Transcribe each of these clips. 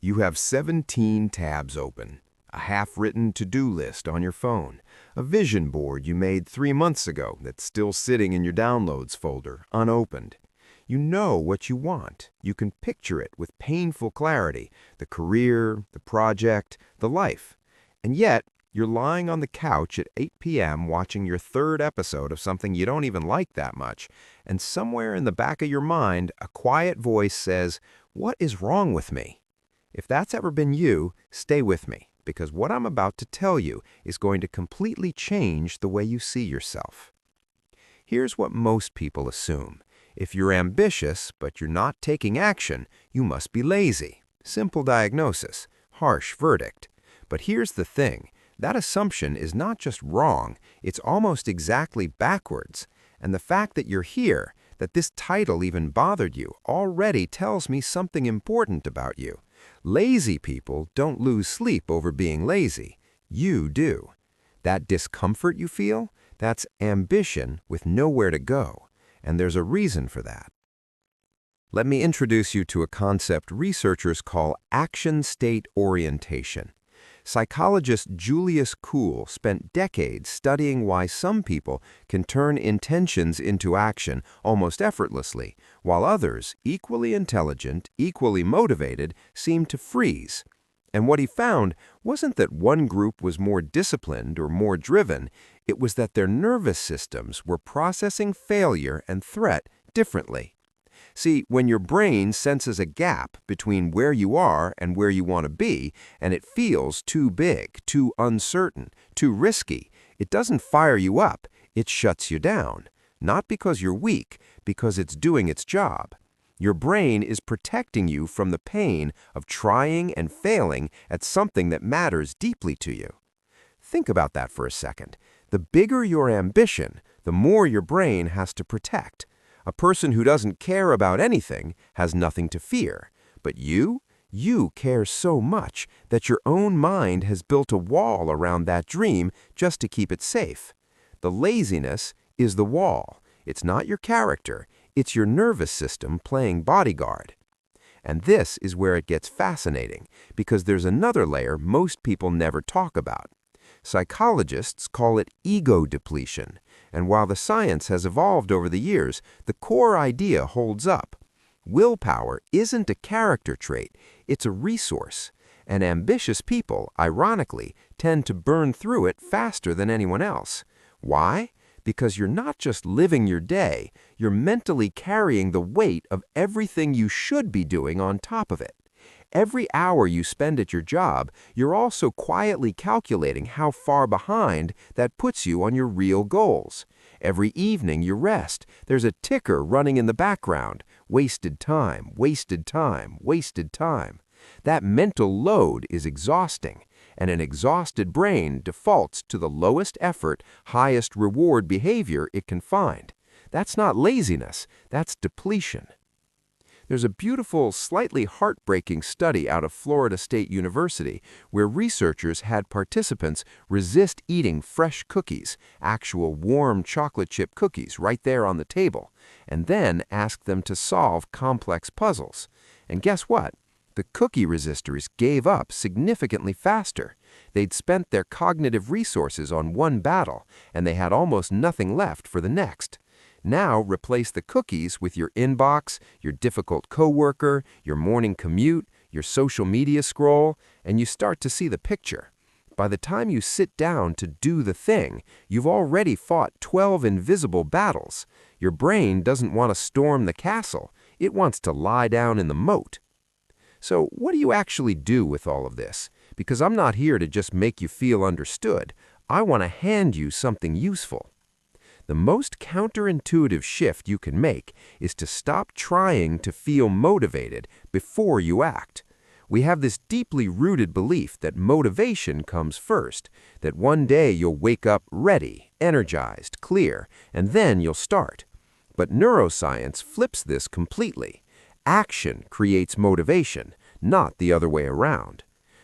You have 17 tabs open, a half-written to-do list on your phone, a vision board you made 3 months ago that's still sitting in your downloads folder, unopened. You know what you want. You can picture it with painful clarity, the career, the project, the life. And yet, you're lying on the couch at 8 p.m. watching your third episode of something you don't even like that much, and somewhere in the back of your mind, a quiet voice says, "What is wrong with me?" If that's ever been you, stay with me, because what I'm about to tell you is going to completely change the way you see yourself. Here's what most people assume. If you're ambitious, but you're not taking action, you must be lazy. Simple diagnosis, harsh verdict. But here's the thing. That assumption is not just wrong, it's almost exactly backwards. And the fact that you're here, that this title even bothered you, already tells me something important about you. Lazy people don't lose sleep over being lazy. You do. That discomfort you feel, that's ambition with nowhere to go. And there's a reason for that. Let me introduce you to a concept researchers call action state orientation. Psychologist Julius Kuhl spent decades studying why some people can turn intentions into action almost effortlessly, while others, equally intelligent, equally motivated, seem to freeze. And what he found wasn't that one group was more disciplined or more driven, it was that their nervous systems were processing failure and threat differently. See, when your brain senses a gap between where you are and where you want to be, and it feels too big, too uncertain, too risky, it doesn't fire you up, it shuts you down. Not because you're weak, because it's doing its job. Your brain is protecting you from the pain of trying and failing at something that matters deeply to you. Think about that for a second. The bigger your ambition, the more your brain has to protect. A person who doesn't care about anything has nothing to fear. But you care so much that your own mind has built a wall around that dream just to keep it safe. The laziness is the wall. It's not your character. It's your nervous system playing bodyguard. And this is where it gets fascinating, because there's another layer most people never talk about. Psychologists call it ego depletion, and while the science has evolved over the years, the core idea holds up. Willpower isn't a character trait, it's a resource, and ambitious people, ironically, tend to burn through it faster than anyone else. Why? Because you're not just living your day, you're mentally carrying the weight of everything you should be doing on top of it. Every hour you spend at your job, you're also quietly calculating how far behind that puts you on your real goals. Every evening you rest, there's a ticker running in the background. Wasted time, wasted time, wasted time. That mental load is exhausting, and an exhausted brain defaults to the lowest effort, highest reward behavior it can find. That's not laziness, that's depletion. There's a beautiful, slightly heartbreaking study out of Florida State University where researchers had participants resist eating fresh cookies, actual warm chocolate chip cookies right there on the table, and then asked them to solve complex puzzles. And guess what? The cookie resistors gave up significantly faster. They'd spent their cognitive resources on one battle, and they had almost nothing left for the next. Now replace the cookies with your inbox, your difficult coworker, your morning commute, your social media scroll, and you start to see the picture. By the time you sit down to do the thing, you've already fought 12 invisible battles. Your brain doesn't want to storm the castle. It wants to lie down in the moat. So what do you actually do with all of this? Because I'm not here to just make you feel understood. I want to hand you something useful. The most counterintuitive shift you can make is to stop trying to feel motivated before you act. We have this deeply rooted belief that motivation comes first, that one day you'll wake up ready, energized, clear, and then you'll start. But neuroscience flips this completely. Action creates motivation, not the other way around.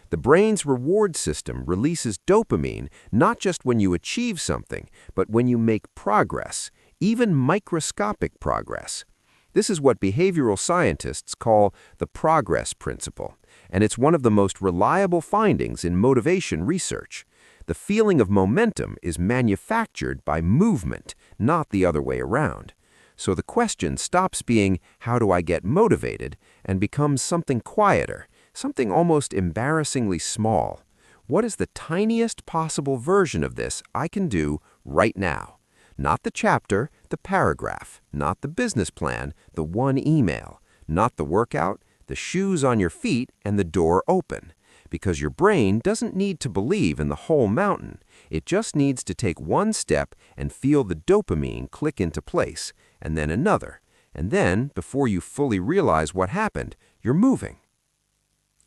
The brain's reward system releases dopamine not just when you achieve something, but when you make progress, even microscopic progress. This is what behavioral scientists call the progress principle. and it's one of the most reliable findings in motivation research. The feeling of momentum is manufactured by movement, not the other way around. So the question stops being, how do I get motivated, and becomes something quieter, something almost embarrassingly small. What is the tiniest possible version of this I can do right now? Not the chapter, the paragraph, not the business plan, the one email, not the workout, the shoes on your feet, and the door open. Because your brain doesn't need to believe in the whole mountain. It just needs to take one step and feel the dopamine click into place, and then another. And then, before you fully realize what happened, you're moving.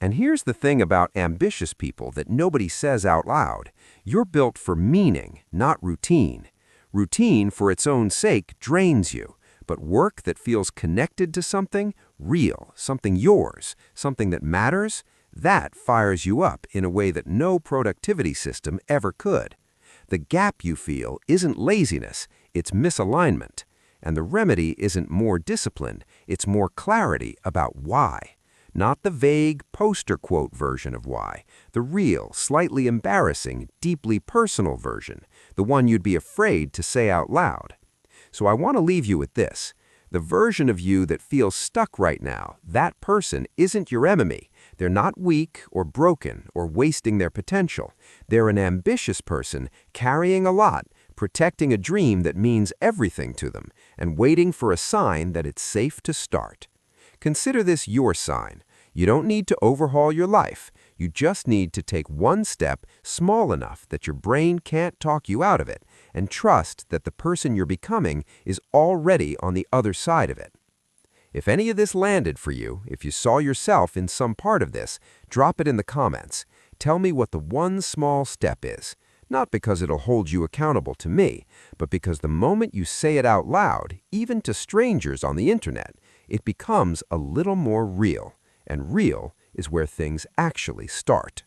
And here's the thing about ambitious people that nobody says out loud. You're built for meaning, not routine. Routine for its own sake drains you, but work that feels connected to something real, something yours, something that matters, that fires you up in a way that no productivity system ever could. The gap you feel isn't laziness, it's misalignment. And the remedy isn't more discipline, it's more clarity about why. Not the vague poster quote version of why, the real, slightly embarrassing, deeply personal version, the one you'd be afraid to say out loud. So I want to leave you with this. The version of you that feels stuck right now, that person isn't your enemy. They're not weak or broken or wasting their potential. They're an ambitious person carrying a lot, protecting a dream that means everything to them, and waiting for a sign that it's safe to start. Consider this your sign. You don't need to overhaul your life. You just need to take one step small enough that your brain can't talk you out of it, and trust that the person you're becoming is already on the other side of it. If any of this landed for you, if you saw yourself in some part of this, drop it in the comments. Tell me what the one small step is. Not because it'll hold you accountable to me, but because the moment you say it out loud, even to strangers on the internet, it becomes a little more real. And real is where things actually start.